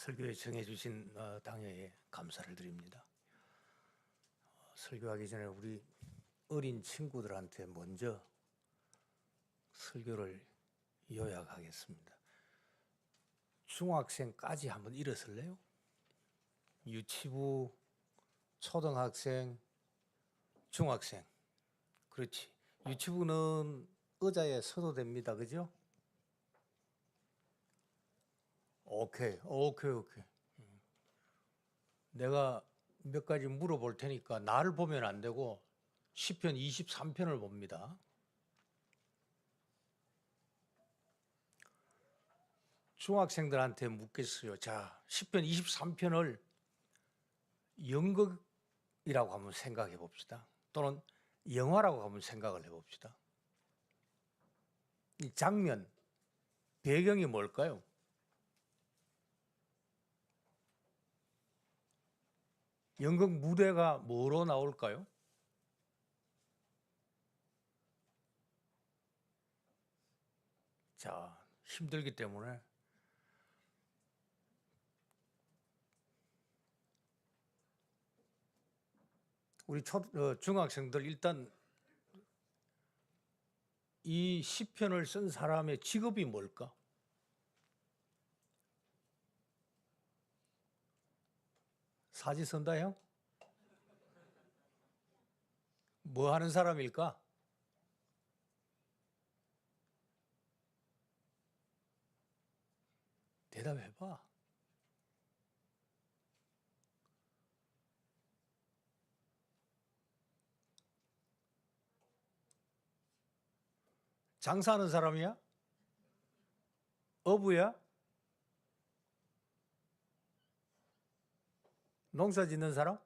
설교에 정해주신 당회에 감사를 드립니다. 설교하기 전에 우리 어린 친구들한테 먼저 설교를 요약하겠습니다. 중학생까지 한번 일어설래요? 유치부, 초등학생, 중학생. 그렇지. 유치부는 의자에 서도 됩니다. 그죠? 오케이. 내가 몇 가지 물어볼 테니까 나를 보면 안 되고 시편 23편을 봅니다. 중학생들한테 묻겠어요. 자, 시편 23편을 연극이라고 한번 생각해 봅시다. 또는 영화라고 한번 생각을 해 봅시다. 이 장면, 배경이 뭘까요? 연극 무대가 뭐로 나올까요? 자, 힘들기 때문에 우리 중학생들 일단 이 시편을 쓴 사람의 직업이 뭘까? 사지선다형? 뭐 하는 사람일까? 대답해봐. 장사하는 사람이야? 어부야? 농사 짓는 사람?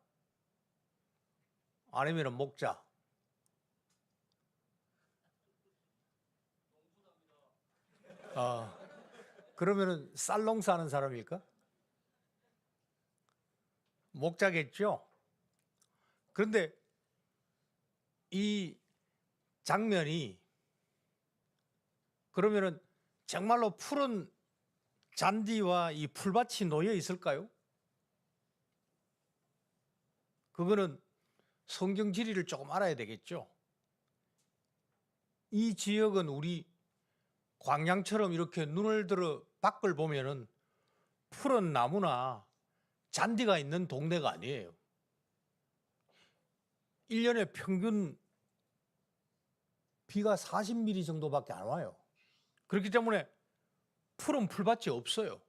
아니면 목자? 그러면은 쌀 농사하는 사람일까? 목자겠죠? 그런데 이 장면이 그러면은 정말로 푸른 잔디와 이 풀밭이 놓여 있을까요? 그거는 성경 지리를 조금 알아야 되겠죠. 이 지역은 우리 광양처럼 이렇게 눈을 들어 밖을 보면은 푸른 나무나 잔디가 있는 동네가 아니에요. 1년에 평균 비가 40mm 정도밖에 안 와요. 그렇기 때문에 푸른 풀밭이 없어요.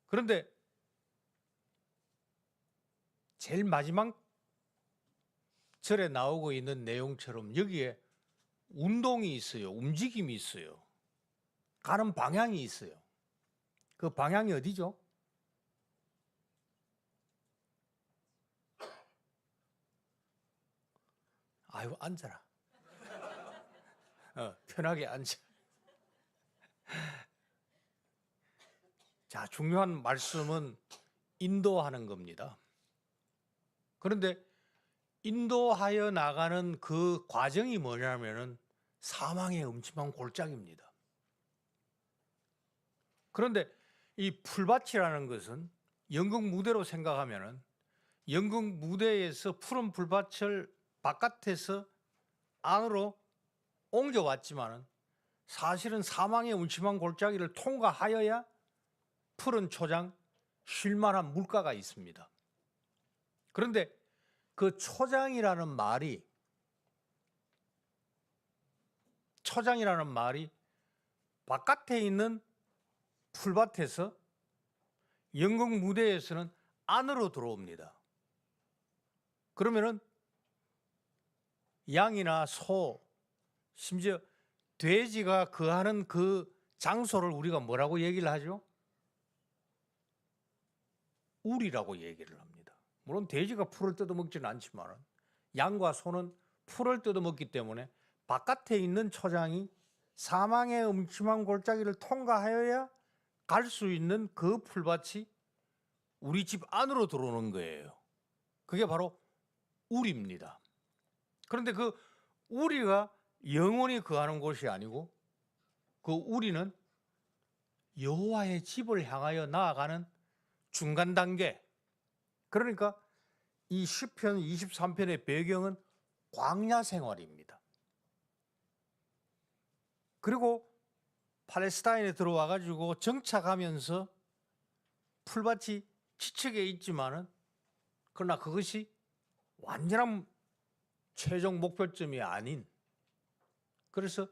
그런데 제일 마지막 절에 나오고 있는 내용처럼 여기에 운동이 있어요. 움직임이 있어요. 가는 방향이 있어요. 그 방향이 어디죠? 아유, 앉아라. 편하게 앉아. 자, 중요한 말씀은 인도하는 겁니다. 그런데 인도하여 나가는 그 과정이 뭐냐면은 사망의 음침한 골짜기입니다. 그런데 이 풀밭이라는 것은 연극 무대로 생각하면은 연극 무대에서 푸른 풀밭을 바깥에서 안으로 옮겨왔지만은 사실은 사망의 음침한 골짜기를 통과하여야 푸른 초장, 쉴만한 물가가 있습니다. 그런데 그 초장이라는 말이 바깥에 있는 풀밭에서 연극 무대에서는 안으로 들어옵니다. 그러면은 양이나 소, 심지어 돼지가 거하는 그 장소를 우리가 뭐라고 얘기를 하죠? 우리라고 얘기를 합니다. 물론 돼지가 풀을 뜯어먹지는 않지만 양과 소는 풀을 뜯어먹기 때문에 바깥에 있는 초장이 사망의 음침한 골짜기를 통과하여야 갈 수 있는 그 풀밭이 우리 집 안으로 들어오는 거예요. 그게 바로 우리입니다. 그런데 그 우리가 영원히 거하는 곳이 아니고 그 우리는 여호와의 집을 향하여 나아가는 중간 단계. 그러니까 이 시편 23편의 배경은 광야 생활입니다. 그리고 팔레스타인에 들어와 가지고 정착하면서 풀밭이 지척에 있지만은 그러나 그것이 완전한 최종 목표점이 아닌, 그래서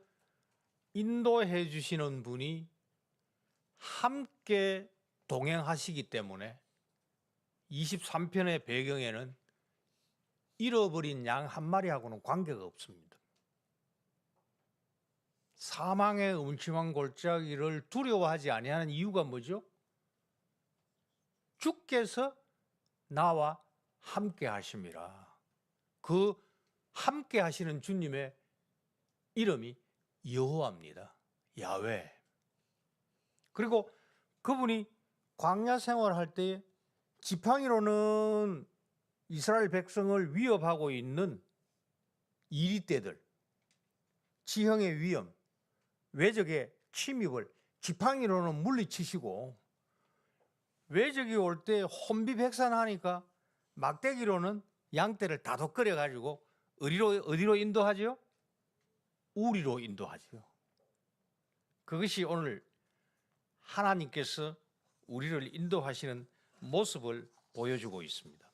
인도해 주시는 분이 함께 동행하시기 때문에 23편의 배경에는 잃어버린 양 한 마리하고는 관계가 없습니다. 사망의 음침한 골짜기를 두려워하지 아니하는 이유가 뭐죠? 주께서 나와 함께 하심이라. 그 함께 하시는 주님의 이름이 여호와입니다. 야훼. 그리고 그분이 광야 생활할 때 지팡이로는 이스라엘 백성을 위협하고 있는 이리떼들, 지형의 위험, 외적의 침입을 지팡이로는 물리치시고, 외적이 올 때 혼비백산하니까 막대기로는 양떼를 다독거려 가지고 어디로 인도하죠? 우리로 인도하죠. 그것이 오늘 하나님께서 우리를 인도하시는 모습을 보여주고 있습니다.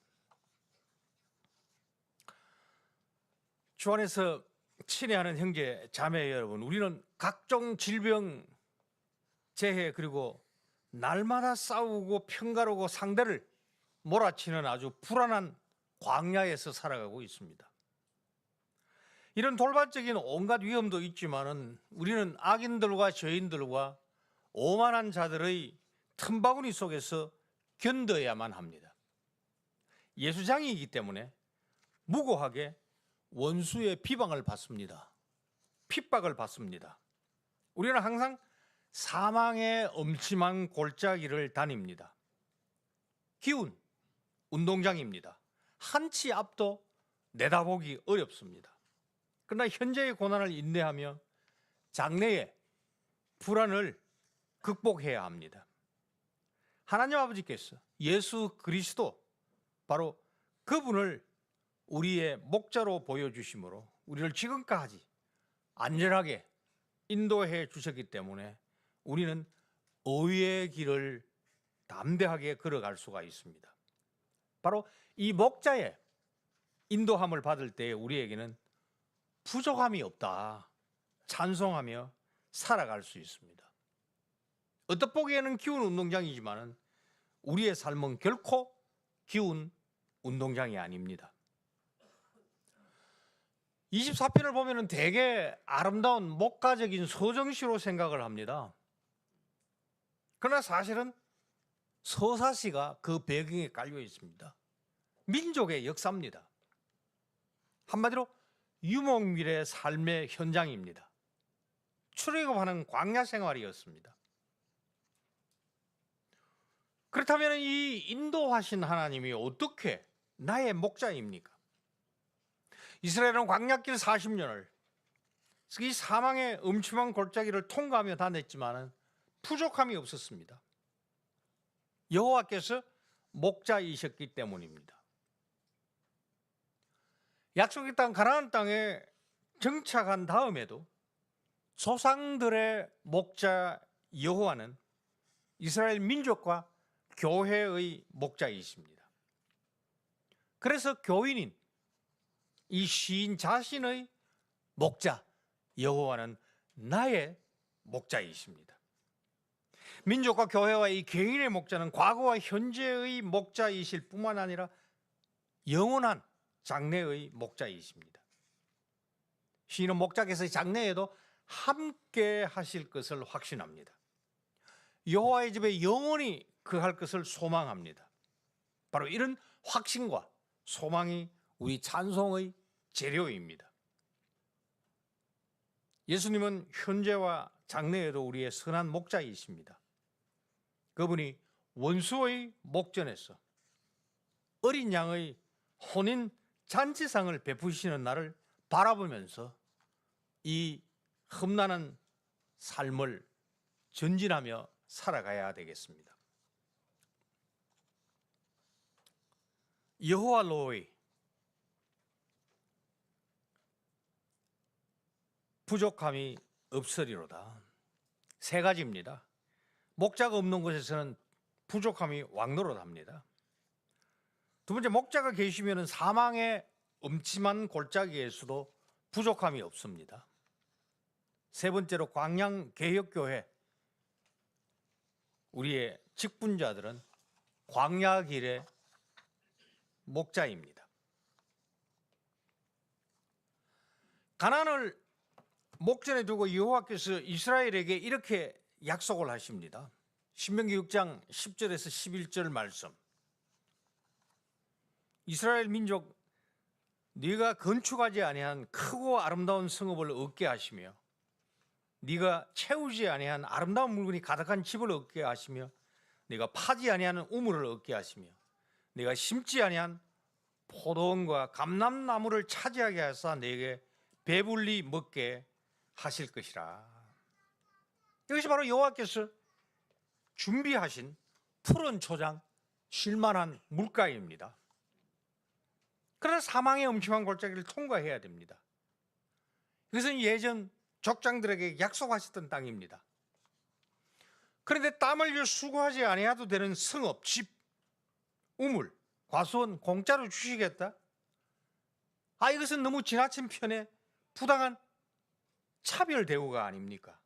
주 안에서 친애하는 형제 자매 여러분, 우리는 각종 질병, 재해, 그리고 날마다 싸우고 평가르고 상대를 몰아치는 아주 불안한 광야에서 살아가고 있습니다. 이런 돌발적인 온갖 위험도 있지만은 우리는 악인들과 죄인들과 오만한 자들의 틈바구니 속에서 견뎌야만 합니다. 예수장이기 때문에 무고하게 원수의 비방을 받습니다. 핍박을 받습니다. 우리는 항상 사망의 엄침한 골짜기를 다닙니다. 기운, 운동장입니다. 한치 앞도 내다보기 어렵습니다. 그러나 현재의 고난을 인내하며 장래의 불안을 극복해야 합니다. 하나님 아버지께서 예수 그리스도, 바로 그분을 우리의 목자로 보여주심으로 우리를 지금까지 안전하게 인도해 주셨기 때문에 우리는 의의 길을 담대하게 걸어갈 수가 있습니다. 바로 이 목자의 인도함을 받을 때 우리에게는 부족함이 없다 찬송하며 살아갈 수 있습니다. 어떻게 보기에는 기운 운동장이지만 우리의 삶은 결코 기운 운동장이 아닙니다. 24편을 보면 되게 아름다운 목가적인 서정시로 생각을 합니다. 그러나 사실은 서사시가 그 배경에 깔려 있습니다. 민족의 역사입니다. 한마디로 유목민의 삶의 현장입니다. 출애굽하는 광야 생활이었습니다. 그렇다면 이 인도하신 하나님이 어떻게 나의 목자입니까? 이스라엘은 광야길 40년을 이 사망의 음침한 골짜기를 통과하며 다녔지만 부족함이 없었습니다. 여호와께서 목자이셨기 때문입니다. 약속의 땅 가나안 땅에 정착한 다음에도 조상들의 목자 여호와는 이스라엘 민족과 교회의 목자이십니다. 그래서 교인인 이 시인 자신의 목자 여호와는 나의 목자이십니다. 민족과 교회와 이 개인의 목자는 과거와 현재의 목자이실 뿐만 아니라 영원한 장래의 목자이십니다. 시인은 목자께서 장래에도 함께 하실 것을 확신합니다. 여호와의 집에 영원히 거할 것을 소망합니다. 바로 이런 확신과 소망이 우리 찬송의 재료입니다. 예수님은 현재와 장래에도 우리의 선한 목자이십니다. 그분이 원수의 목전에서 어린 양의 혼인 잔치상을 베푸시는 날을 바라보면서 이 험난한 삶을 전진하며 살아가야 되겠습니다. 여호와 로이, 부족함이 없으리로다. 세 가지입니다. 목자가 없는 곳에서는 부족함이 왕노릇합니다. 두 번째, 목자가 계시면 사망의 음침한 골짜기에서도 부족함이 없습니다. 세 번째로, 광양개혁교회, 우리의 직분자들은 광야길의 목자입니다. 가나안을 목전에 두고 여호와께서 이스라엘에게 이렇게 약속을 하십니다. 신명기 6장 10절에서 11절 말씀. 이스라엘 민족, 네가 건축하지 아니한 크고 아름다운 성읍을 얻게 하시며 네가 채우지 아니한 아름다운 물건이 가득한 집을 얻게 하시며 네가 파지 아니하는 우물을 얻게 하시며 네가 심지 아니한 포도원과 감람나무를 차지하게 하사 네게 배불리 먹게 하실 것이라. 이것이 바로 여호와께서 준비하신 푸른 초장, 쉴만한 물가입니다. 그러나 사망의 음침한 골짜기를 통과해야 됩니다. 이것은 예전 족장들에게 약속하셨던 땅입니다. 그런데 땀 흘려 수고하지 아니해도 되는 성읍, 집, 우물, 과수원 공짜로 주시겠다? 이것은 너무 지나친 편에 부당한 차별 대우가 아닙니까?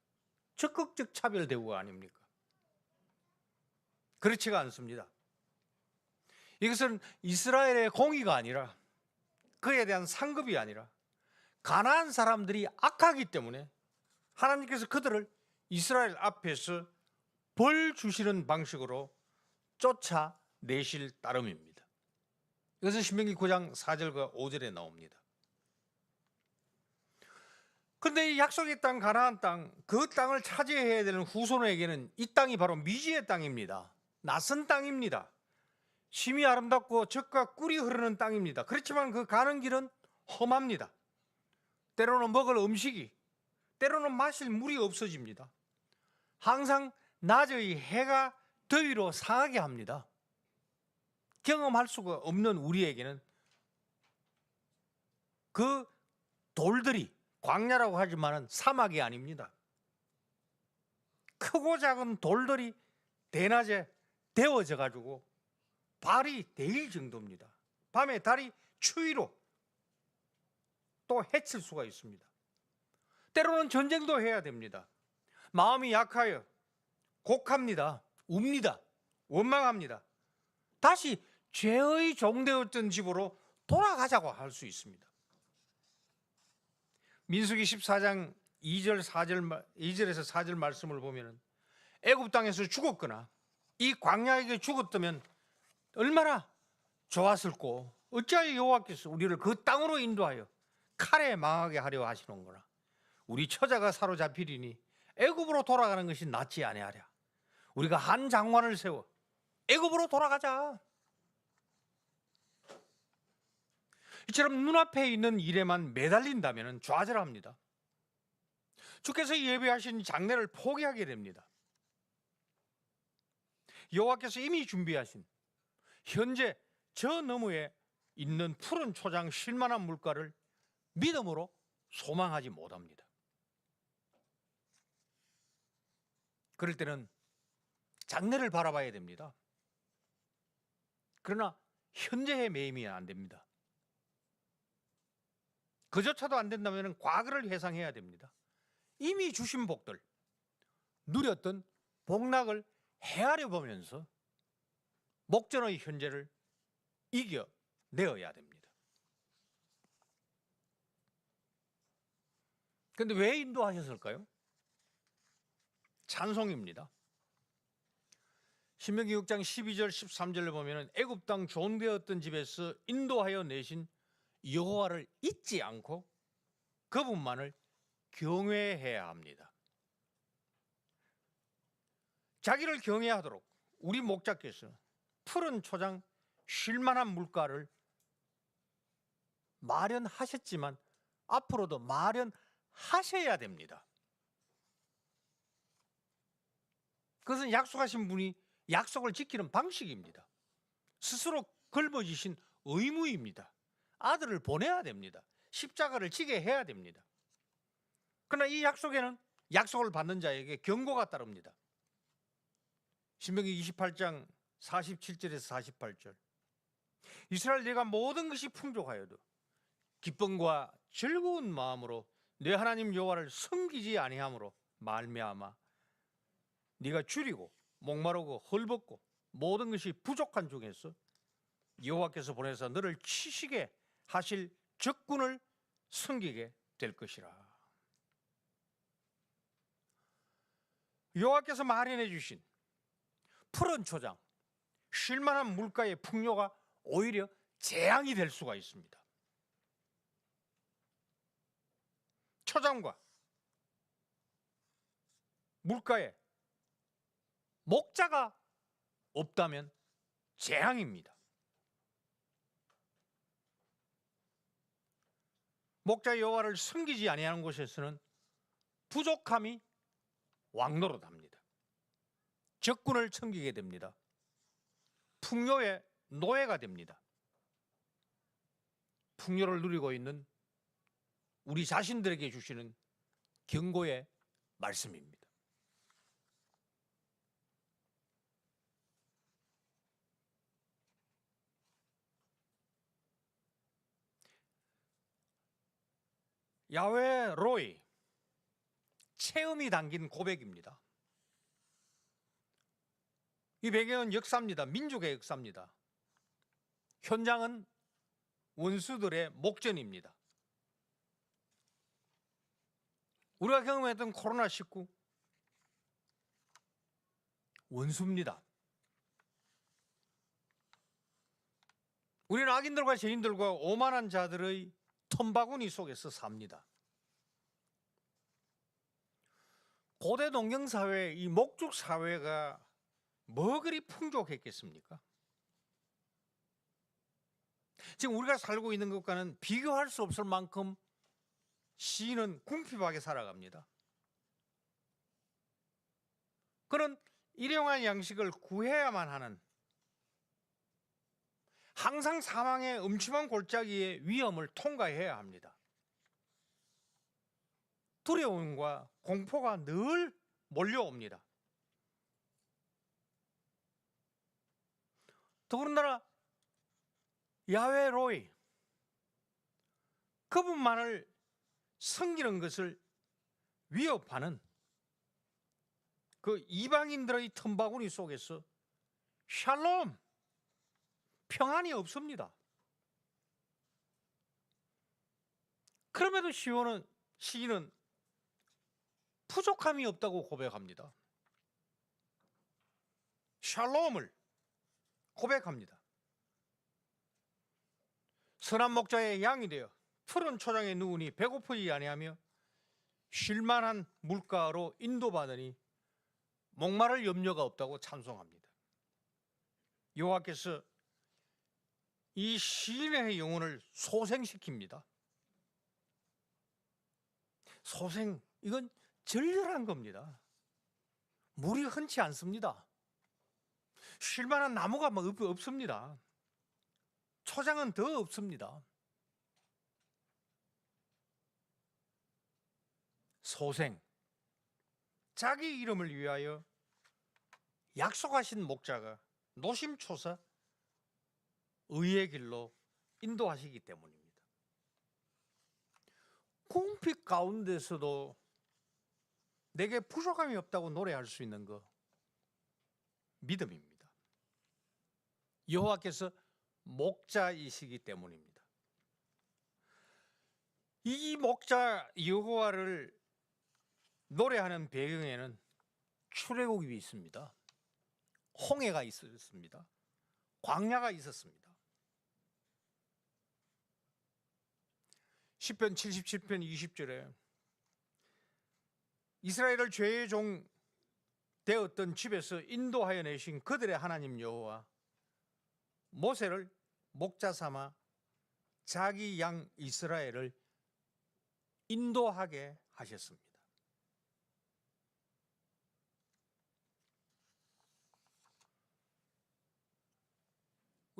적극적 차별 대우가 아닙니까? 그렇지가 않습니다. 이것은 이스라엘의 공의가 아니라, 그에 대한 상급이 아니라, 가나안 사람들이 악하기 때문에 하나님께서 그들을 이스라엘 앞에서 벌 주시는 방식으로 쫓아내실 따름입니다. 이것은 신명기 9장 4절과 5절에 나옵니다. 그런데 이 약속의 땅, 가나안 땅, 그 땅을 차지해야 되는 후손에게는 이 땅이 바로 미지의 땅입니다. 낯선 땅입니다. 심이 아름답고 젖과 꿀이 흐르는 땅입니다. 그렇지만 그 가는 길은 험합니다. 때로는 먹을 음식이, 때로는 마실 물이 없어집니다. 항상 낮의 해가 더위로 상하게 합니다. 경험할 수가 없는 우리에게는 그 돌들이, 광야라고 하지만 사막이 아닙니다. 크고 작은 돌들이 대낮에 데워져 가지고 발이 데일 정도입니다. 밤에 달이 추위로 또 해칠 수가 있습니다. 때로는 전쟁도 해야 됩니다. 마음이 약하여 곡합니다. 웁니다. 원망합니다. 다시 죄의 종되었던 집으로 돌아가자고 할 수 있습니다. 민수기 14장 2절에서 4절 말씀을 보면 애굽 땅에서 죽었거나 이 광야에게 죽었다면 얼마나 좋았을꼬. 어찌하여 여호와께서 우리를 그 땅으로 인도하여 칼에 망하게 하려 하시는구나. 우리 처자가 사로잡히리니 애굽으로 돌아가는 것이 낫지 아니하랴. 우리가 한 장관을 세워 애굽으로 돌아가자. 이처럼 눈앞에 있는 일에만 매달린다면 좌절합니다. 주께서 예배하신 장례를 포기하게 됩니다. 여호와께서 이미 준비하신 현재 저 너머에 있는 푸른 초장, 쉴만한 물가를 믿음으로 소망하지 못합니다. 그럴 때는 장래를 바라봐야 됩니다. 그러나 현재의 매임이 안 됩니다. 그조차도 안 된다면 과거를 회상해야 됩니다. 이미 주신 복들, 누렸던 복락을 헤아려 보면서 목전의 현재를 이겨내어야 됩니다. 그런데 왜 인도하셨을까요? 찬송입니다. 신명기 6장 12절 13절을 보면 애굽 땅 존귀했던 집에서 인도하여 내신 여호와를 잊지 않고 그분만을 경외해야 합니다. 자기를 경외하도록 우리 목자께서 푸른 초장, 쉴만한 물가를 마련하셨지만 앞으로도 마련하셔야 됩니다. 그것은 약속하신 분이 약속을 지키는 방식입니다. 스스로 걸머지신 의무입니다. 아들을 보내야 됩니다. 십자가를 지게 해야 됩니다. 그러나 이 약속에는 약속을 받는 자에게 경고가 따릅니다. 신명기 28장 47절에서 48절. 이스라엘 네가 모든 것이 풍족하여도 기쁨과 즐거운 마음으로 내 하나님 여호와를 섬기지 아니함으로 말미암아 네가 줄이고 목마르고 헐벗고 모든 것이 부족한 중에서 여호와께서 보내서 너를 치시게 하실 적군을 섬기게 될 것이라. 여호와께서 마련해 주신 푸른 초장, 쉴만한 물가의 풍요가 오히려 재앙이 될 수가 있습니다. 초장과 물가에 목자가 없다면 재앙입니다. 목자 여호와를 섬기지 아니하는 곳에서는 부족함이 왕노릇합니다. 적군을 섬기게 됩니다. 풍요의 노예가 됩니다. 풍요를 누리고 있는 우리 자신들에게 주시는 경고의 말씀입니다. 야훼 로이, 체험이 담긴 고백입니다. 이 배경은 역사입니다. 민족의 역사입니다. 현장은 원수들의 목전입니다. 우리가 경험했던 코로나19 원수입니다. 우리는 악인들과 죄인들과 오만한 자들의 텀바구니 속에서 삽니다. 고대 농경사회, 이 목축사회가 뭐 그리 풍족했겠습니까? 지금 우리가 살고 있는 것과는 비교할 수 없을 만큼 시인은 궁핍하게 살아갑니다. 그런 일용할 양식을 구해야만 하는, 항상 사망의 음침한 골짜기의 위험을 통과해야 합니다. 두려움과 공포가 늘 몰려옵니다. 더군다나 야훼 로이, 그분만을 섬기는 것을 위협하는 그 이방인들의 틈바구니 속에서 샬롬, 평안이 없습니다. 그럼에도 시인은 부족함이 없다고 고백합니다. 샬롬을 고백합니다. 선한 목자의 양이 되어 푸른 초장에 누우니 배고프지 아니하며 쉴만한 물가로 인도받으니 목마를 염려가 없다고 찬송합니다. 여호와께서 이 시인의 영혼을 소생시킵니다. 소생, 이건 절절한 겁니다. 물이 흔치 않습니다. 쉴만한 나무가 없습니다. 초장은 더 없습니다. 소생, 자기 이름을 위하여 약속하신 목자가 노심초사 의의 길로 인도하시기 때문입니다. 궁핍 가운데서도 내게 부족함이 없다고 노래할 수 있는 거 믿음입니다. 여호와께서 목자이시기 때문입니다. 이 목자 여호와를 노래하는 배경에는 출애굽이 있습니다. 홍해가 있었습니다. 광야가 있었습니다. 시편 77편 20절에 이스라엘을 죄의 종 되었던 집에서 인도하여 내신 그들의 하나님 여호와 모세를 목자 삼아 자기 양 이스라엘을 인도하게 하셨습니다.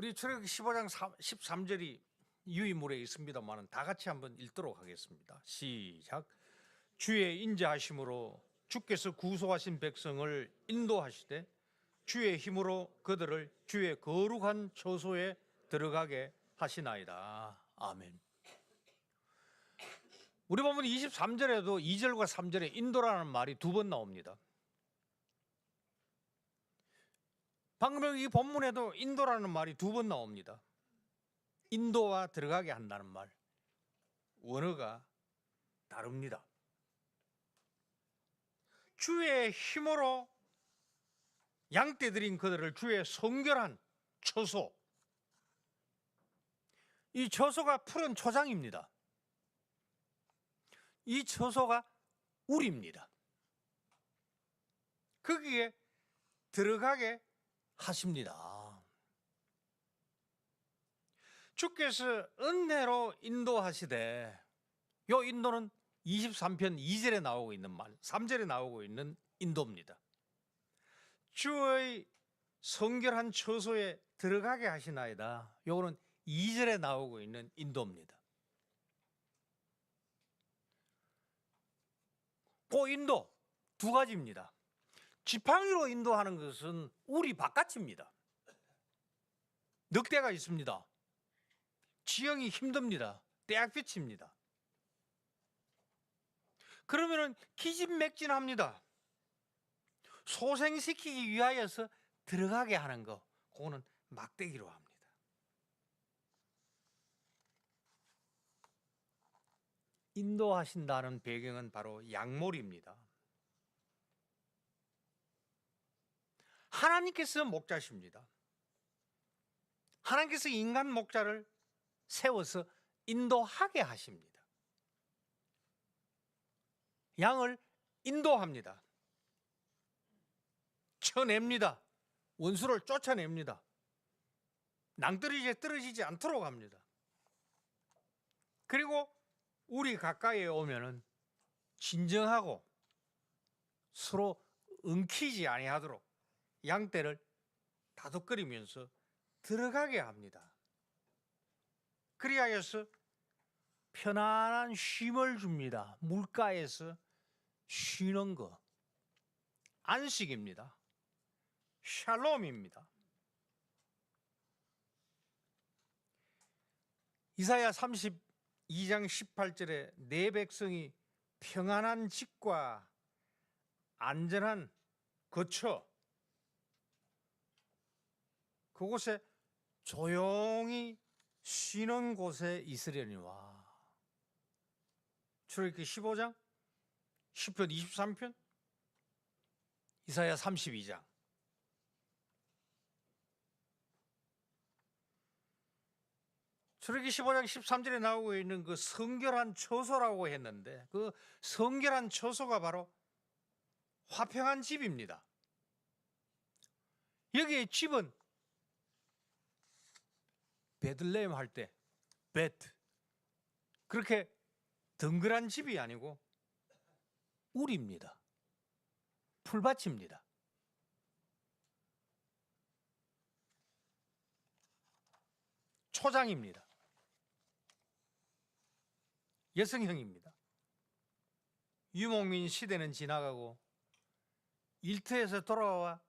우리 출애굽기 15장 13절이 유의물에 있습니다만 다 같이 한번 읽도록 하겠습니다. 시작. 주의 인자하심으로 주께서 구속하신 백성을 인도하시되 주의 힘으로 그들을 주의 거룩한 처소에 들어가게 하시나이다. 아멘. 우리 보면 23절에도 2절과 3절에 인도라는 말이 2번 나옵니다. 방금 이 본문에도 인도라는 말이 2번 나옵니다. 인도와 들어가게 한다는 말, 원어가 다릅니다. 주의 힘으로 양떼 드린 그들을 주의 성결한 처소, 이 처소가 푸른 초장입니다. 이 처소가 우리입니다. 거기에 들어가게 하십니다. 주께서 은혜로 인도하시되, 요 인도는 23편 2절에 나오고 있는 말, 3절에 나오고 있는 인도입니다. 주의 성결한 처소에 들어가게 하시나이다. 요거는 2절에 나오고 있는 인도입니다. 그 인도 2가지입니다. 지팡이로 인도하는 것은 우리 바깥입니다. 늑대가 있습니다. 지형이 힘듭니다. 떼약볕입니다. 그러면은 기진맥진합니다. 소생시키기 위하여서 들어가게 하는 거, 그거는 막대기로 합니다. 인도하신다는 배경은 바로 양몰입니다. 하나님께서 목자십니다. 하나님께서 인간 목자를 세워서 인도하게 하십니다. 양을 인도합니다. 쳐냅니다. 원수를 쫓아냅니다. 낭떠러지에 떨어지지 않도록 합니다. 그리고 우리 가까이에 오면은 진정하고 서로 엉키지 아니하도록 양떼를 다독거리면서 들어가게 합니다. 그리하여서 편안한 쉼을 줍니다. 물가에서 쉬는 거, 안식입니다. 샬롬입니다. 이사야 32장 18절에 내 백성이 평안한 집과 안전한 거처, 그곳에 조용히 쉬는 곳에 있으려니와. 출애굽기 15장, 시편 23편, 이사야 32장. 출애굽기 15장 13절에 나오고 있는 그 성결한 처소라고 했는데, 그 성결한 처소가 바로 화평한 집입니다. 여기에 집은 베들레헴 할 때 베트, 그렇게 덩그란 집이 아니고 우리입니다. 풀밭입니다. 초장입니다. 여성형입니다. 유목민 시대는 지나가고 일터에서 돌아와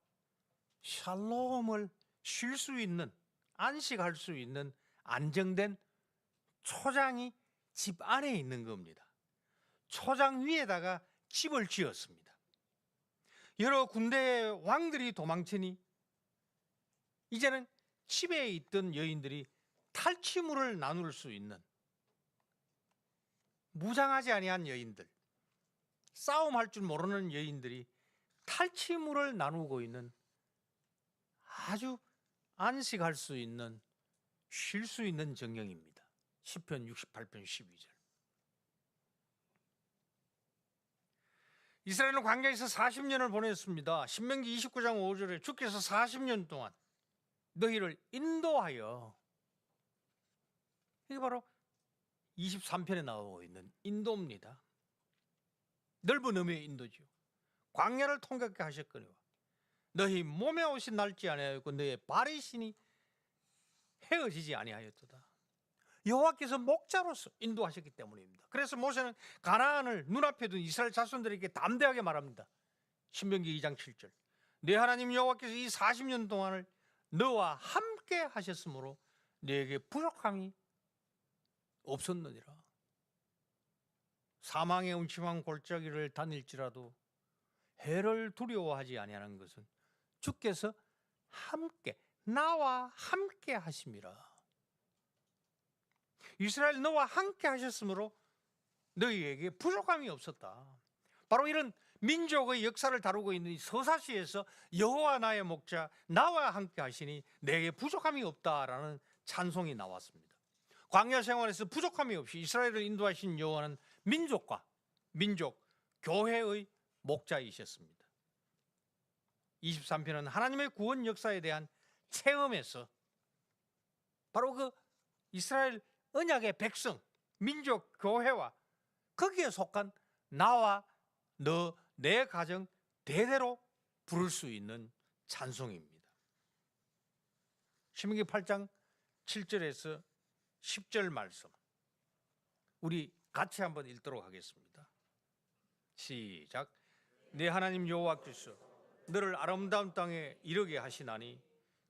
샬롬을 쉴 수 있는, 안식할 수 있는 안정된 초장이 집 안에 있는 겁니다. 초장 위에다가 집을 지었습니다. 여러 군대의 왕들이 도망치니 이제는 집에 있던 여인들이 탈취물을 나눌 수 있는, 무장하지 아니한 여인들, 싸움할 줄 모르는 여인들이 탈취물을 나누고 있는 아주 안식할 수 있는, 쉴 수 있는 정령입니다. 시편 68편 12절. 이스라엘은 광야에서 40년을 보냈습니다. 신명기 29장 5절에 주께서 40년 동안 너희를 인도하여, 이게 바로 23편에 나오고 있는 인도입니다. 넓은 의미의 인도죠. 광야를 통곡하게 하셨거니와 너희 몸에 옷이 낡지 아니하였고 너희 발의 신이 헤어지지 아니하였도다. 여호와께서 목자로서 인도하셨기 때문입니다. 그래서 모세는 가나안을 눈앞에 둔 이스라엘 자손들에게 담대하게 말합니다. 신명기 2장 7절. 내 하나님 여호와께서 이 40년 동안을 너와 함께 하셨으므로 너에게 부족함이 없었느니라. 사망의 음침한 골짜기를 다닐지라도 해를 두려워하지 아니하는 것은 주께서 함께 나와 함께 하심이라. 이스라엘 너와 함께 하셨으므로 너희에게 부족함이 없었다. 바로 이런 민족의 역사를 다루고 있는 이 서사시에서 여호와 나의 목자 나와 함께 하시니 내게 부족함이 없다라는 찬송이 나왔습니다. 광야 생활에서 부족함이 없이 이스라엘을 인도하신 여호와는 민족과 교회의 목자이셨습니다. 23편은 하나님의 구원 역사에 대한 체험에서 바로 그 이스라엘 언약의 백성, 민족, 교회와 거기에 속한 나와 너, 내 가정 대대로 부를 수 있는 찬송입니다. 신명기 8장 7절에서 10절 말씀 우리 같이 한번 읽도록 하겠습니다. 시작. 내 하나님 여호와께서 너를 아름다운 땅에 이르게 하시나니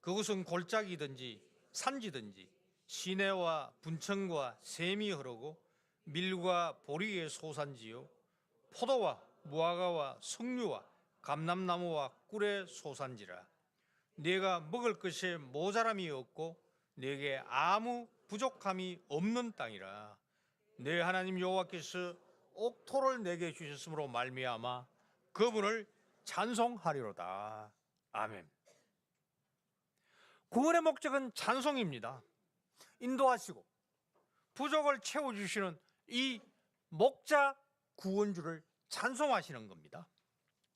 그곳은 골짜기든지 산지든지 시내와 분천과 샘이 흐르고 밀과 보리의 소산지요 포도와 무화과와 석류와 감람나무와 꿀의 소산지라. 네가 먹을 것에 모자람이 없고 네게 아무 부족함이 없는 땅이라. 내 하나님 여호와께서 옥토를 내게 주셨으므로 말미암아 그분을 찬송하리로다. 아멘. 구원의 목적은 찬송입니다. 인도하시고 부족을 채워주시는 이 목자 구원주를 찬송하시는 겁니다.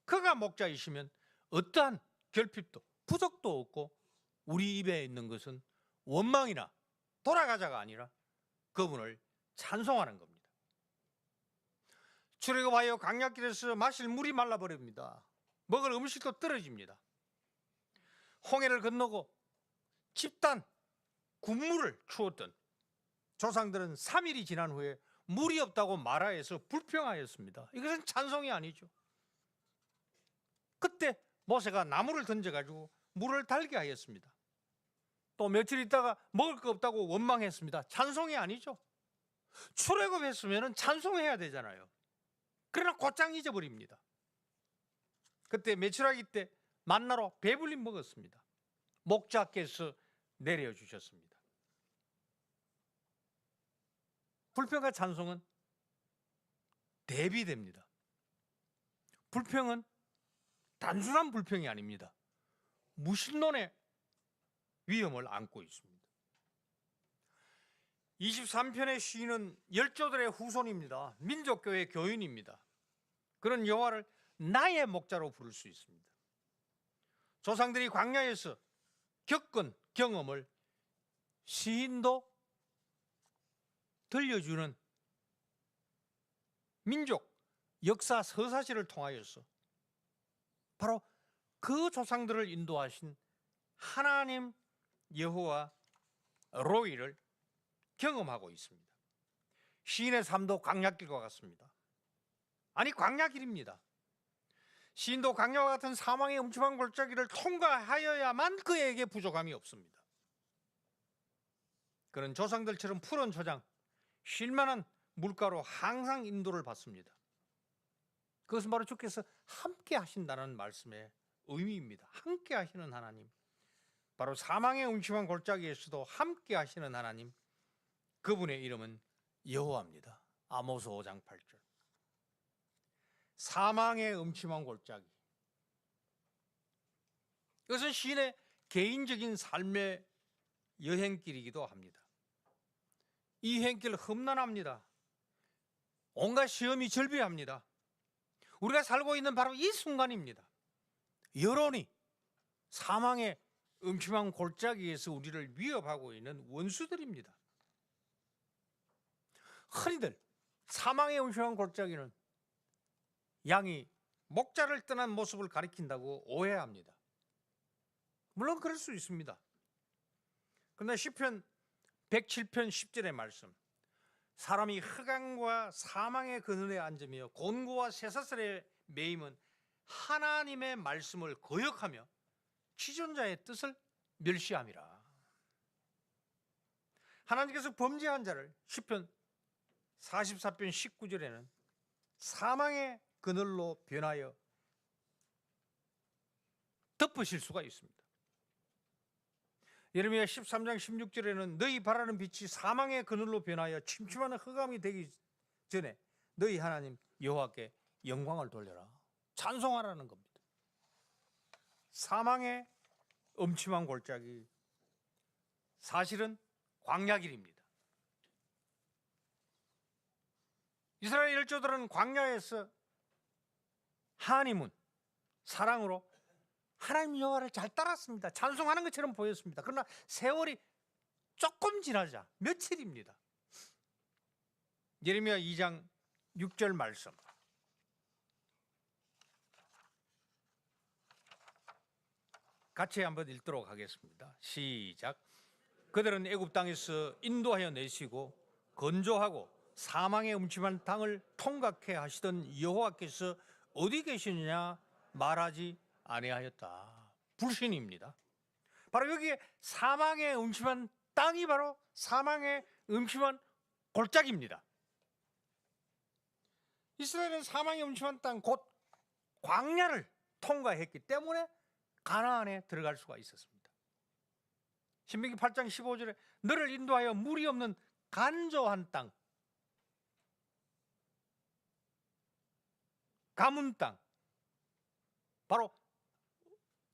그가 목자이시면 어떠한 결핍도 부족도 없고 우리 입에 있는 것은 원망이나 돌아가자가 아니라 그분을 찬송하는 겁니다. 출애굽하여 광야길에서 마실 물이 말라버립니다. 먹을 음식도 떨어집니다. 홍해를 건너고 집단 군물을 추었던 조상들은 3일이 지난 후에 물이 없다고 마라에서 불평하였습니다. 이것은 찬송이 아니죠. 그때 모세가 나무를 던져가지고 물을 달게 하였습니다. 또 며칠 있다가 먹을 거 없다고 원망했습니다. 찬송이 아니죠. 출애굽했으면 찬송해야 되잖아요. 그러나 곧장 잊어버립니다. 그때 메추라기 때 만나로 배불리 먹었습니다. 목자께서 내려주셨습니다. 불평과 찬송은 대비됩니다. 불평은 단순한 불평이 아닙니다. 무신론의 위험을 안고 있습니다. 23편의 시인은 열조들의 후손입니다. 민족교회 교인입니다. 그런 여호와를 나의 목자로 부를 수 있습니다. 조상들이 광야에서 겪은 경험을 시인도 들려주는 민족 역사 서사시를 통하여서 바로 그 조상들을 인도하신 하나님 여호와 로이를 경험하고 있습니다. 시인의 삶도 광야길과 같습니다. 아니 광야길입니다. 시인도 광야와 같은 사망의 음침한 골짜기를 통과하여야만 그에게 부족함이 없습니다. 그는 조상들처럼 푸른 초장, 쉴만한 물가로 항상 인도를 받습니다. 그것은 바로 주께서 함께 하신다는 말씀의 의미입니다. 함께 하시는 하나님, 바로 사망의 음침한 골짜기에서도 함께 하시는 하나님, 그분의 이름은 여호와입니다. 아모스 5장 8절. 사망의 음침한 골짜기, 이것은 시인의 개인적인 삶의 여행길이기도 합니다. 이 여행길 험난합니다. 온갖 시험이 절비합니다. 우리가 살고 있는 바로 이 순간입니다. 여론이 사망의 음침한 골짜기에서 우리를 위협하고 있는 원수들입니다. 흔히들 사망의 음침한 골짜기는 양이 목자를 떠난 모습을 가리킨다고 오해합니다. 물론 그럴 수 있습니다. 그러나 시편 107편 10절의 말씀, 사람이 흑암과 사망의 그늘에 앉으며 곤고와 쇠사슬에 매임은 하나님의 말씀을 거역하며 취존자의 뜻을 멸시함이라. 하나님께서 범죄한 자를 시편 44편 19절에는 사망의 그늘로 변하여 덮으실 수가 있습니다. 예레미야 13장 16절에는 너희 바라는 빛이 사망의 그늘로 변하여 침침한 흑암이 되기 전에 너희 하나님 여호와께 영광을 돌려라, 찬송하라는 겁니다. 사망의 음침한 골짜기, 사실은 광야길입니다. 이스라엘 열조들은 광야에서 하나님은 사랑으로 하나님 여호와를 잘 따랐습니다. 찬송하는 것처럼 보였습니다. 그러나 세월이 조금 지나자, 며칠입니다. 예레미야 2장 6절 말씀, 같이 한번 읽도록 하겠습니다. 시작. 그들은 애굽 땅에서 인도하여 내시고 건조하고 사망의 음침한 땅을 통각해 하시던 여호와께서 어디 계시느냐 말하지 아니하였다. 불신입니다. 바로 여기에 사망의 음침한 땅이 바로 사망의 음침한 골짜기입니다. 이스라엘은 사망의 음침한 땅, 곧 광야를 통과했기 때문에 가나안에 들어갈 수가 있었습니다. 신명기 8장 15절에 너를 인도하여 물이 없는 간조한 땅, 가문 땅, 바로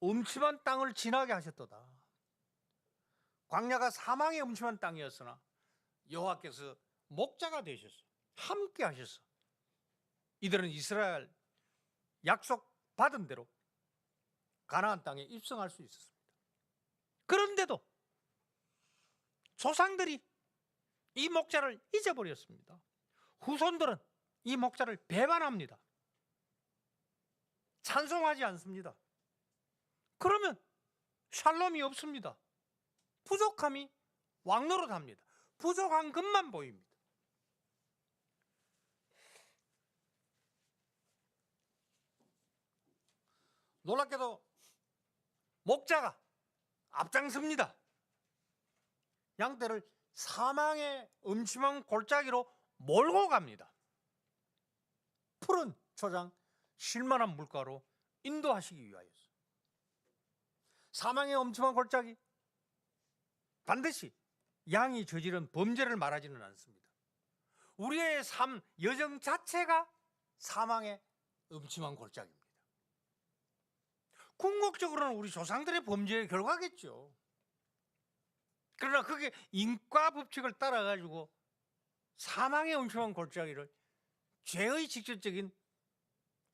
음침한 땅을 지나게 하셨도다. 광야가 사망의 음침한 땅이었으나 여호와께서 목자가 되셔서 함께 하셔서 이들은 이스라엘 약속 받은 대로 가나안 땅에 입성할 수 있었습니다. 그런데도 조상들이 이 목자를 잊어버렸습니다. 후손들은 이 목자를 배반합니다. 찬송하지 않습니다. 그러면 샬롬이 없습니다. 부족함이 왕노릇합니다. 부족한 것만 보입니다. 놀랍게도 목자가 앞장섭니다. 양떼를 사망의 음침한 골짜기로 몰고 갑니다. 푸른 초장, 쉴만한 물가로 인도하시기 위하여서. 사망의 음침한 골짜기, 반드시 양이 저지른 범죄를 말하지는 않습니다. 우리의 삶, 여정 자체가 사망의 음침한 골짜기입니다. 궁극적으로는 우리 조상들의 범죄의 결과겠죠. 그러나 그게 인과 법칙을 따라가지고 사망의 음침한 골짜기를 죄의 직접적인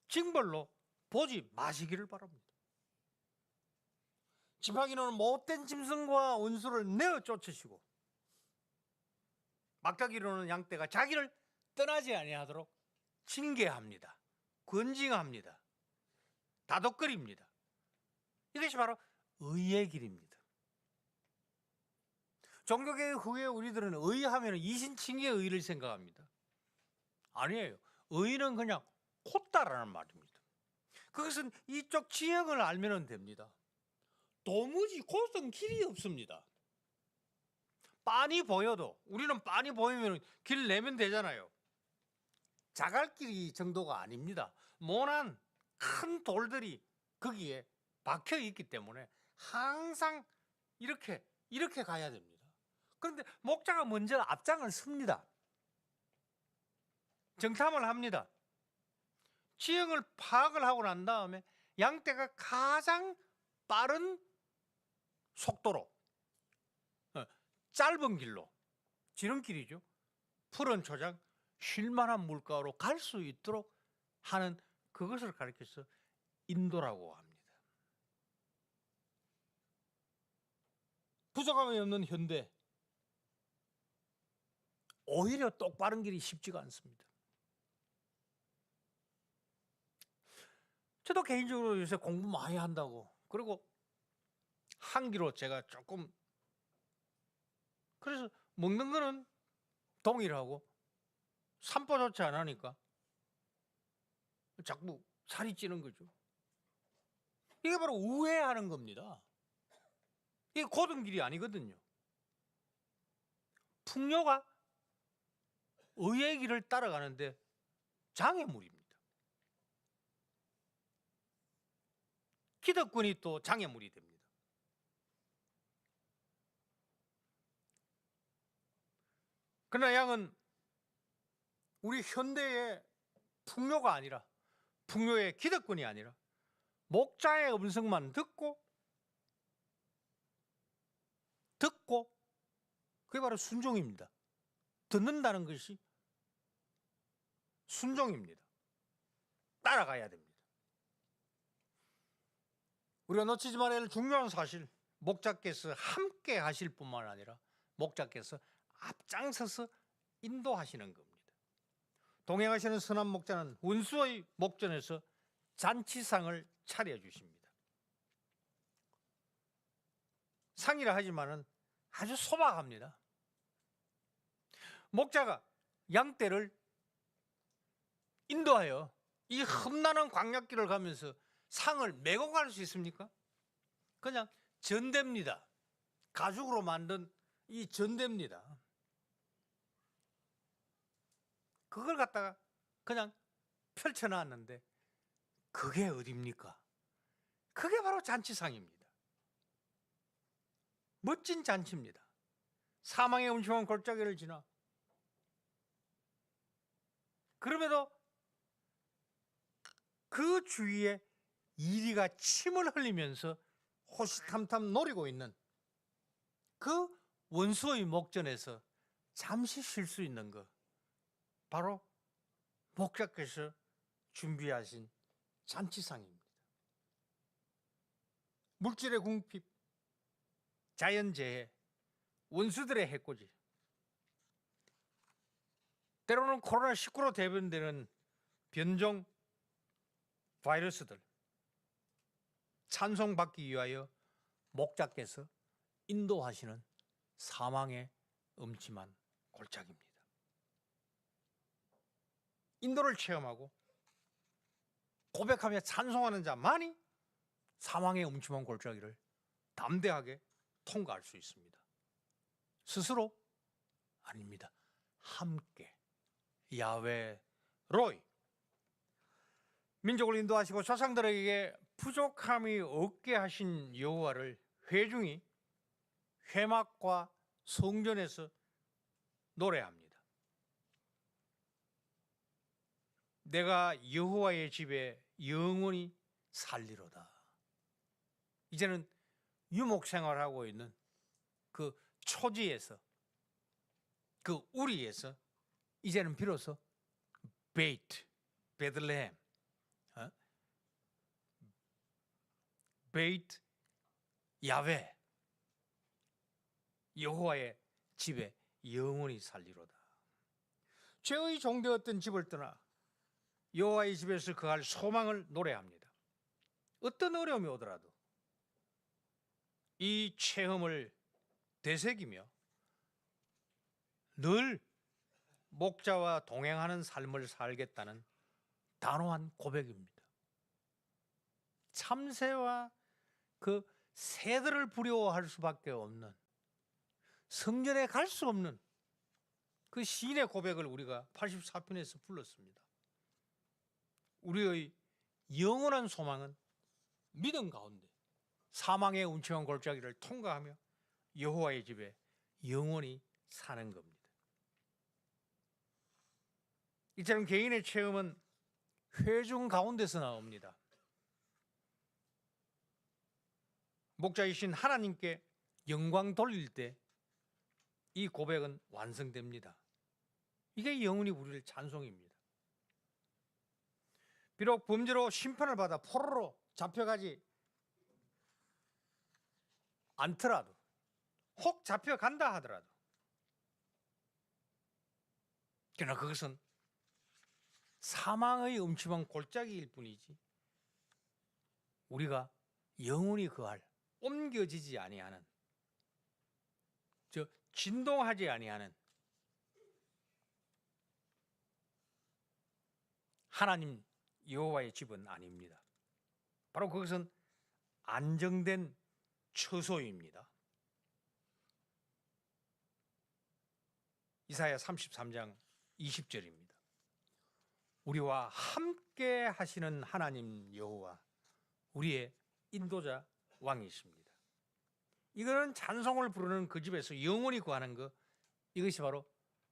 징벌로 보지 마시기를 바랍니다. 지팡이로는 못된 짐승과 원수를 내어 쫓으시고 막대기로는 양떼가 자기를 떠나지 아니하도록 징계합니다. 권징합니다. 다독거립니다. 이것이 바로 의의 길입니다. 종교개혁 후에 우리들은 의하면 이신칭의 의를 생각합니다. 아니에요. 의는 그냥 콧다라는 말입니다. 그것은 이쪽 지형을 알면 됩니다. 도무지 곧은 길이 없습니다. 빤히 보여도, 우리는 빤히 보이면 길 내면 되잖아요. 자갈길이 정도가 아닙니다. 모난 큰 돌들이 거기에 박혀 있기 때문에 항상 이렇게 가야 됩니다. 그런데 목자가 먼저 앞장을 섭니다. 정탐을 합니다. 지형을 파악을 하고 난 다음에 양떼가 가장 빠른 속도로 짧은 길로, 지름길이죠, 푸른 초장, 쉴만한 물가로 갈 수 있도록 하는 그것을 가리켜서 인도라고 합니다. 부족함이 없는 현대, 오히려 똑바른 길이 쉽지가 않습니다. 저도 개인적으로 요새 공부 많이 한다고, 그리고 한기로 제가 조금 그래서 먹는 거는 동일하고 산보 조치 안 하니까 자꾸 살이 찌는 거죠. 이게 바로 우회하는 겁니다. 이게 고든 길이 아니거든요. 풍요가 의의 길을 따라가는데 장애물입니다. 기득권이 또 장애물이 됩니다. 그러나 양은 우리 현대의 풍요가 아니라, 풍요의 기득권이 아니라 목자의 음성만 듣고 그게 바로 순종입니다. 듣는다는 것이 순종입니다. 따라가야 됩니다. 우리가 놓치지 말아야 할 중요한 사실, 목자께서 함께 하실 뿐만 아니라 목자께서 앞장서서 인도하시는 겁니다. 동행하시는 선한 목자는 원수의 목전에서 잔치상을 차려주십니다. 상이라 하지만은 아주 소박합니다. 목자가 양떼를 인도하여 이 험난한 광야길을 가면서 상을 메고 갈 수 있습니까? 그냥 전대입니다. 가죽으로 만든 이 전대입니다. 그걸 갖다가 그냥 펼쳐놨는데 그게 어딥니까? 그게 바로 잔치상입니다. 멋진 잔치입니다. 사망의 음침한 골짜기를 지나 그럼에도 그 주위에 이리가 침을 흘리면서 호시탐탐 노리고 있는 그 원수의 목전에서 잠시 쉴 수 있는 것, 바로 목자께서 준비하신 잔치상입니다. 물질의 궁핍, 자연재해, 원수들의 해코지, 때로는 코로나19로 대변되는 변종 바이러스들, 찬송받기 위하여 목자께서 인도하시는 사망의 음침한 골짜기입니다. 인도를 체험하고 고백하며 찬송하는 자만이 사망의 음침한 골짜기를 담대하게 통과할 수 있습니다. 스스로? 아닙니다. 함께. 야훼 로이. 민족을 인도하시고 조상들에게 부족함이 없게 하신 여호와를 회중이 회막과 성전에서 노래합니다. 내가 여호와의 집에 영원히 살리로다. 이제는 유목생활하고 있는 그 초지에서, 그 우리에서 이제는 비로소 베이트, 베들레헴, 베이트 야훼, 여호와의 집에 영원히 살리로다. 죄의 종되었던 집을 떠나 여호와의 집에서 거할 소망을 노래합니다. 어떤 어려움이 오더라도 이 체험을 되새기며 늘 목자와 동행하는 삶을 살겠다는 단호한 고백입니다. 참새와 그 새들을 부려워할 수밖에 없는, 성전에 갈 수 없는 그 시인의 고백을 우리가 84편에서 불렀습니다. 우리의 영원한 소망은 믿음 가운데 사망의 음침한 골짜기를 통과하며 여호와의 집에 영원히 사는 겁니다. 이처럼 개인의 체험은 회중 가운데서 나옵니다. 목자이신 하나님께 영광 돌릴 때 이 고백은 완성됩니다. 이게 영원히 우리를 찬송입니다. 비록 범죄로 심판을 받아 포로로 잡혀가지 않더라도, 혹 잡혀간다 하더라도, 그러나 그것은 사망의 음침한 골짜기일 뿐이지 우리가 영원히 거할, 옮겨지지 아니하는 저 진동하지 아니하는 하나님 여호와의 집은 아닙니다. 바로 그것은 안정된 처소입니다. 이사야 33장 20절입니다. 우리와 함께 하시는 하나님 여호와 우리의 인도자 왕이십니다. 이거는 찬송을 부르는 그 집에서 영원히 구하는 것, 이것이 바로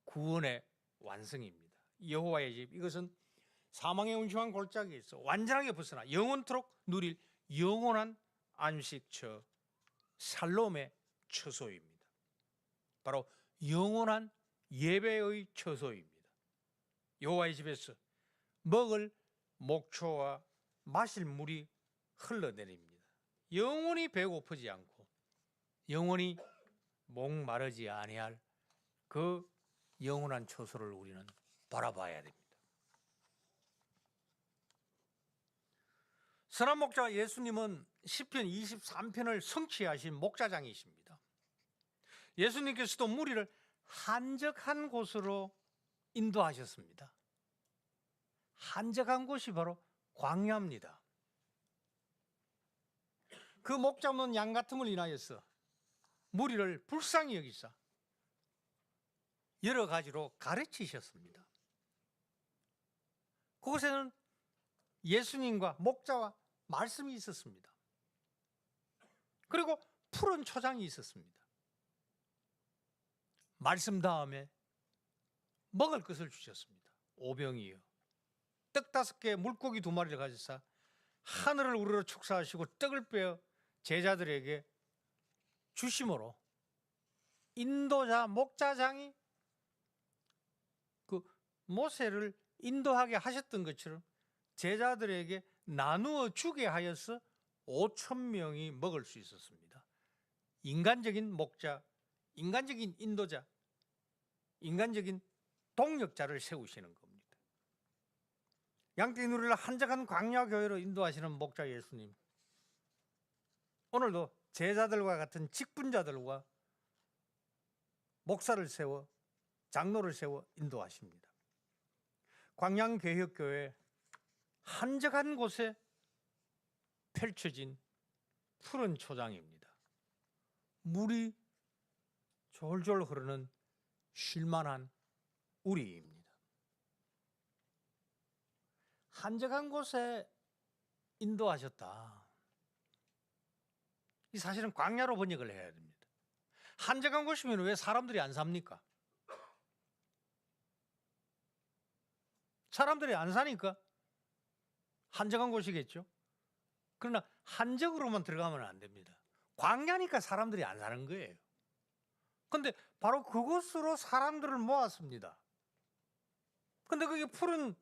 구원의 완성입니다. 여호와의 집, 이것은 사망의 음침한 골짜기에서 완전하게 벗어나 영원토록 누릴 영원한 안식처, 살롬의 처소입니다. 바로 영원한 예배의 처소입니다. 여호와의 집에서 먹을 목초와 마실 물이 흘러내립니다. 영원히 배고프지 않고 영원히 목마르지 아니할 그 영원한 처소를 우리는 바라봐야 됩니다. 선한 목자 예수님은 시편 23편을 성취하신 목자장이십니다. 예수님께서도 무리를 한적한 곳으로 인도하셨습니다. 한적한 곳이 바로 광야입니다. 그 목 잡는 양 같음을 인하여서 무리를 불쌍히 여기사 여러 가지로 가르치셨습니다. 그곳에는 예수님과 목자와 말씀이 있었습니다. 그리고 푸른 초장이 있었습니다. 말씀 다음에 먹을 것을 주셨습니다. 오병이요, 떡 5개, 물고기 2마리를 가져서 하늘을 우러러 축사하시고 떡을 빼어 제자들에게 주심으로 인도자 목자장이 그 모세를 인도하게 하셨던 것처럼 제자들에게 나누어 주게 하여서 5,000명이 먹을 수 있었습니다. 인간적인 목자, 인간적인 인도자, 인간적인 동력자를 세우시는 겁니다. 양떼 누리를 한적한 광야 교회로 인도하시는 목자 예수님, 오늘도 제자들과 같은 직분자들과 목사를 세워 장로를 세워 인도하십니다. 광양개혁교회 한적한 곳에 펼쳐진 푸른 초장입니다. 물이 졸졸 흐르는 쉴만한 우리입니다. 한적한 곳에 인도하셨다. 이 사실은 광야로 번역을 해야 됩니다. 한적한 곳이면 왜 사람들이 안 삽니까? 사람들이 안 사니까 한적한 곳이겠죠. 그러나 한적으로만 들어가면 안 됩니다. 광야니까 사람들이 안 사는 거예요. 그런데 바로 그곳으로 사람들을 모았습니다. 그런데 거기 푸른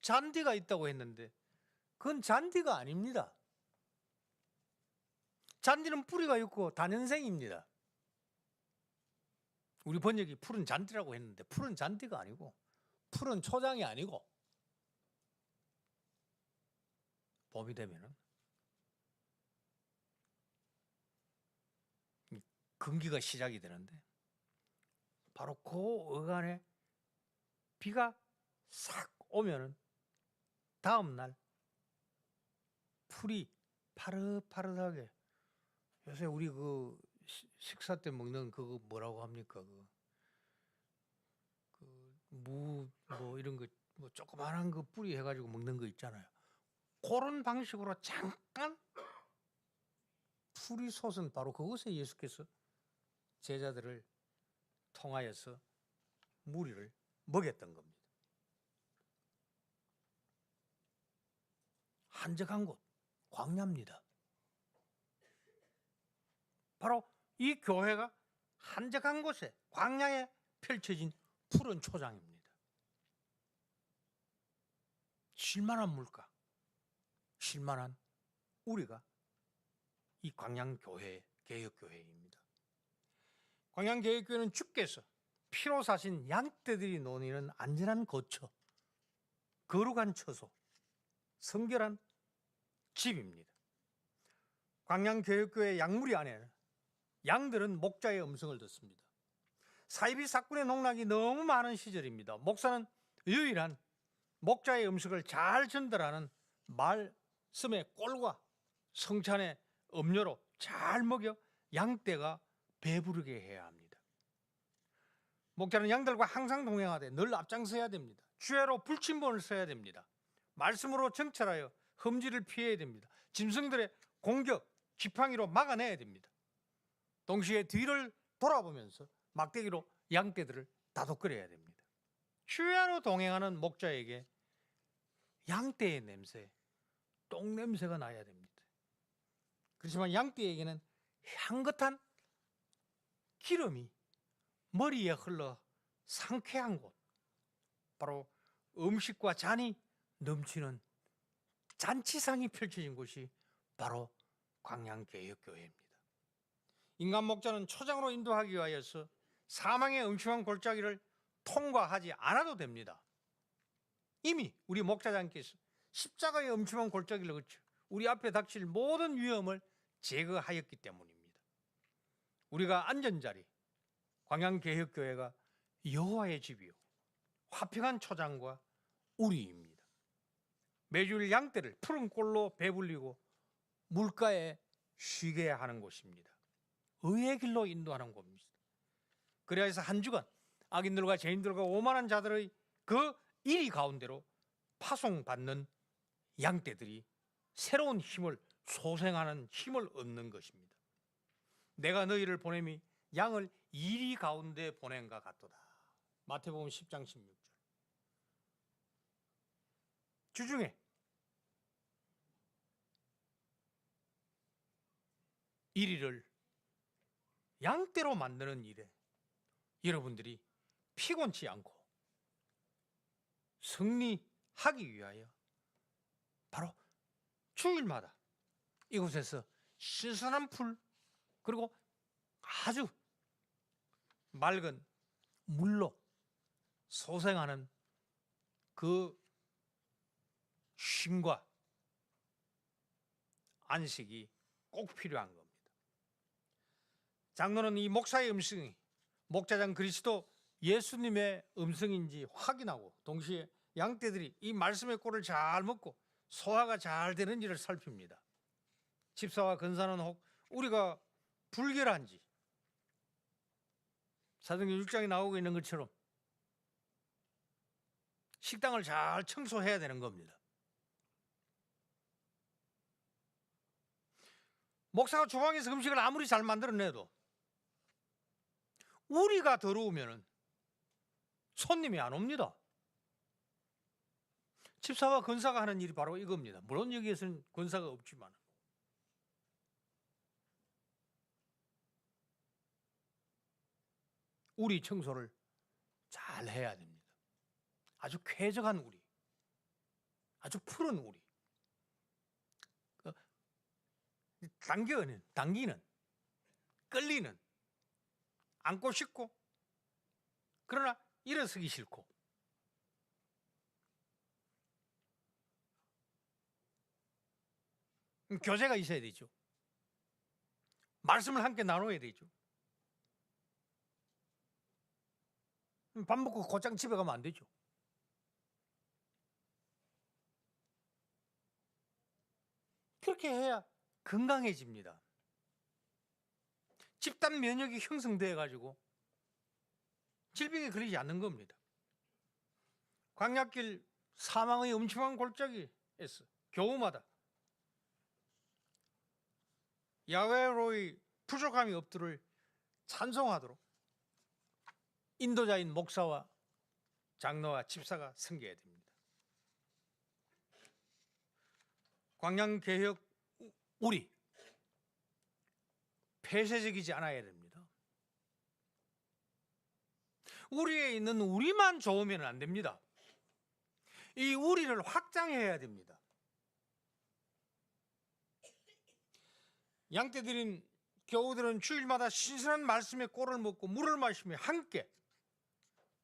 잔디가 있다고 했는데 그건 잔디가 아닙니다. 잔디는 뿌리가 있고 단연생입니다. 우리 번역이 푸른 잔디라고 했는데 푸른 잔디가 아니고 푸른 초장이 아니고 봄이 되면은 금기가 시작이 되는데 바로 그 어간에 비가 싹 오면은 다음 날 풀이 파릇파릇하게, 요새 우리 그 식사 때 먹는 그거 뭐라고 합니까? 무 뭐 이런 거 뭐 조그만한 거 뿌리 해가지고 먹는 거 있잖아요. 그런 방식으로 잠깐 풀이 솟은 바로 그것에 예수께서 제자들을 통하여서 무리를 먹였던 겁니다. 한적한 곳, 광야입니다. 바로 이 교회가 한적한 곳에 광야에 펼쳐진 푸른 초장입니다. 쉴만한 물가, 쉴만한 우리가 이 광양교회, 개혁교회입니다. 광양개혁교회는 주께서 피로 사신 양떼들이 노니는 안전한 거처, 거룩한 처소, 성결한 집입니다. 광양개혁교회 양무리 안에는 양들은 목자의 음성을 듣습니다. 사이비 사건의 농락이 너무 많은 시절입니다. 목사는 유일한 목자의 음식을 잘 전달하는 말씀의 꼴과 성찬의 음료로 잘 먹여 양떼가 배부르게 해야 합니다. 목자는 양들과 항상 동행하되 늘 앞장서야 됩니다. 주야로 불침번을 써야 됩니다. 말씀으로 정찰하여 흠지를 피해야 됩니다. 짐승들의 공격, 지팡이로 막아내야 됩니다. 동시에 뒤를 돌아보면서 막대기로 양떼들을 다독거려야 됩니다. 주야로 동행하는 목자에게 양떼의 냄새, 똥 냄새가 나야 됩니다. 그렇지만 양떼에게는 향긋한 기름이 머리에 흘러 상쾌한 곳, 바로 음식과 잔이 넘치는 잔치상이 펼쳐진 곳이 바로 광양개혁교회입니다. 인간 목자는 초장으로 인도하기 위하여서 사망의 음침한 골짜기를 통과하지 않아도 됩니다. 이미 우리 목자장께서 십자가의 음침한 골짜기를 거쳐 우리 앞에 닥칠 모든 위험을 제거하였기 때문입니다. 우리가 앉은 자리, 광양개혁교회가 여호와의 집이요 화평한 초장과 우리입니다. 매주일 양떼를 푸른 꼴로 배불리고 물가에 쉬게 하는 곳입니다. 의의 길로 인도하는 곳입니다. 그래야 해서 한 주간 악인들과 죄인들과 오만한 자들의 그 이리 가운데로 파송받는 양떼들이 새로운 힘을 소생하는 힘을 얻는 것입니다. 내가 너희를 보냄이 양을 이리 가운데 보낸가 같도다. 마태복음 10장 16절. 주중에 이리를 양떼로 만드는 일에 여러분들이 피곤치 않고 승리하기 위하여 바로 주일마다 이곳에서 신선한 풀 그리고 아주 맑은 물로 소생하는 그 쉼과 안식이 꼭 필요한 겁니다. 장로는 이 목사의 음성이 목자장 그리스도 예수님의 음성인지 확인하고 동시에 양떼들이 이 말씀의 꼴을 잘 먹고 소화가 잘 되는지를 살핍니다. 집사와 근사는 혹 우리가 불결한지 사도행전 6장에 나오고 있는 것처럼 식당을 잘 청소해야 되는 겁니다. 목사가 주방에서 음식을 아무리 잘 만들어내도 우리가 더러우면 손님이 안 옵니다. 집사와 권사가 하는 일이 바로 이겁니다. 물론 여기에서는 권사가 없지만 우리 청소를 잘 해야 됩니다. 아주 쾌적한 우리, 아주 푸른 우리, 당기는, 끌리는, 앉고 싶고 그러나 일어서기 싫고 교제가 있어야 되죠. 말씀을 함께 나눠야 되죠. 밥 먹고 곧장 집에 가면 안 되죠. 그렇게 해야 건강해집니다. 집단 면역이 형성돼 가지고 질병에 걸리지 않는 겁니다. 광야길 사망의 음침한 골짜기에서 겨우마다 야외로의 부족함이 없도록 찬송하도록 인도자인 목사와 장로와 집사가 섬겨야 됩니다. 광양개혁 우리 폐쇄적이지 않아야 됩니다. 우리에 있는 우리만 좋으면 안 됩니다. 이 우리를 확장해야 됩니다. 양떼들인 겨우들은 주일마다 신선한 말씀의 꼴을 먹고 물을 마시며 함께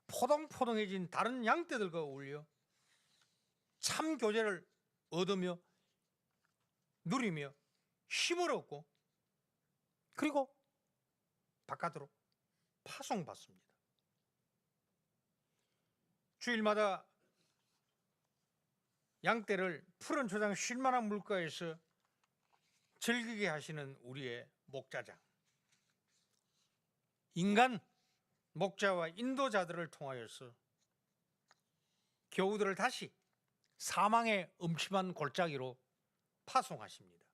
포동포동해진 다른 양떼들과 어울려 참 교제를 얻으며 누리며 힘을 얻고 그리고 바깥으로 파송받습니다. 주일마다 양떼를 푸른 초장 쉴만한 물가에서 즐기게 하시는 우리의 목자장, 인간 목자와 인도자들을 통하여서 겨우들을 다시 사망의 음침한 골짜기로 파송하십니다.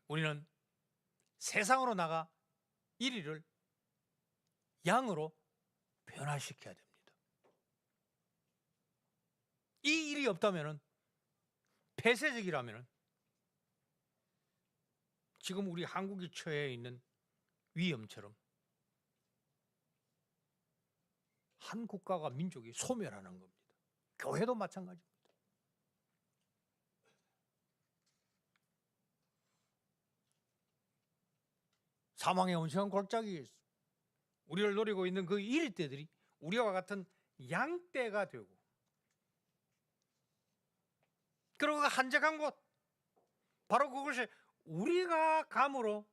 우리는 세상으로 나가 이리를 양으로 변화시켜야 됩니다. 이 일이 없다면, 폐쇄적이라면 지금 우리 한국이 처해 있는 위험처럼 한 국가가 민족이 소멸하는 겁니다. 교회도 마찬가지입니다. 사망의 온전한 골짜기에서 우리를 노리고 있는 그 이리떼들이 우리와 같은 양떼가 되고, 그리고 그 한적한 곳, 바로 그것이 우리가 감으로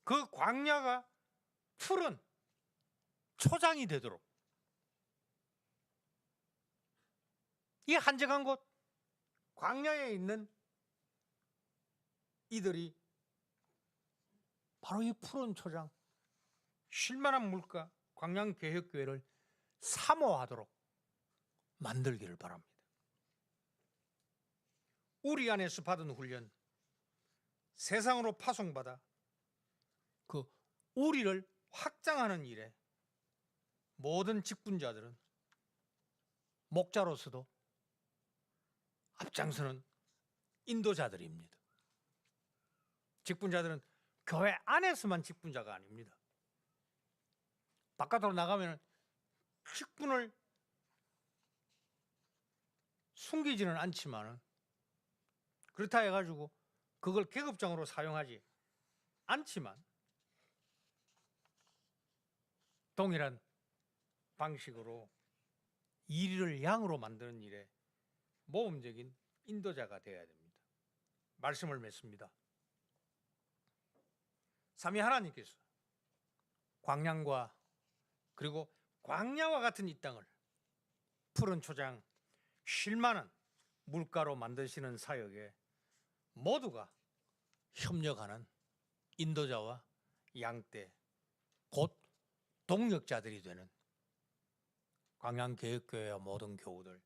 그 광야가 푸른 초장이 되도록, 이 한적한 곳, 광야에 있는 이들이 바로 이 푸른 초장, 쉴만한 물가, 광양개혁교회를 사모하도록 만들기를 바랍니다. 우리 안에서 받은 훈련, 세상으로 파송받아 그 우리를 확장하는 일에 모든 직분자들은, 목자로서도 앞장서는 인도자들입니다. 직분자들은 교회 안에서만 직분자가 아닙니다. 바깥으로 나가면 직분을 숨기지는 않지만, 그렇다 해가지고 그걸 계급장으로 사용하지 않지만, 동일한 방식으로 이리를 양으로 만드는 일에 모범적인 인도자가 되어야 됩니다. 말씀을 맺습니다. 삼위 하나님께서 광양과 그리고 광야와 같은 이 땅을 푸른 초장, 쉴만한 물가로 만드시는 사역에 모두가 협력하는 인도자와 양떼, 곧 동력자들이 되는 광양개혁교회와 모든 교우들,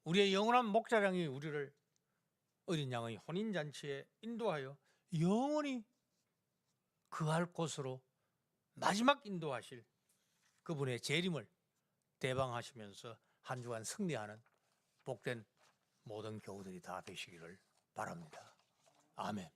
우리의 영원한 목자장이 우리를 어린 양의 혼인잔치에 인도하여 영원히 그할 곳으로 마지막 인도하실 그분의 재림을 대방하시면서 한 주간 승리하는 복된 모든 교우들이 다 되시기를 바랍니다. 아멘.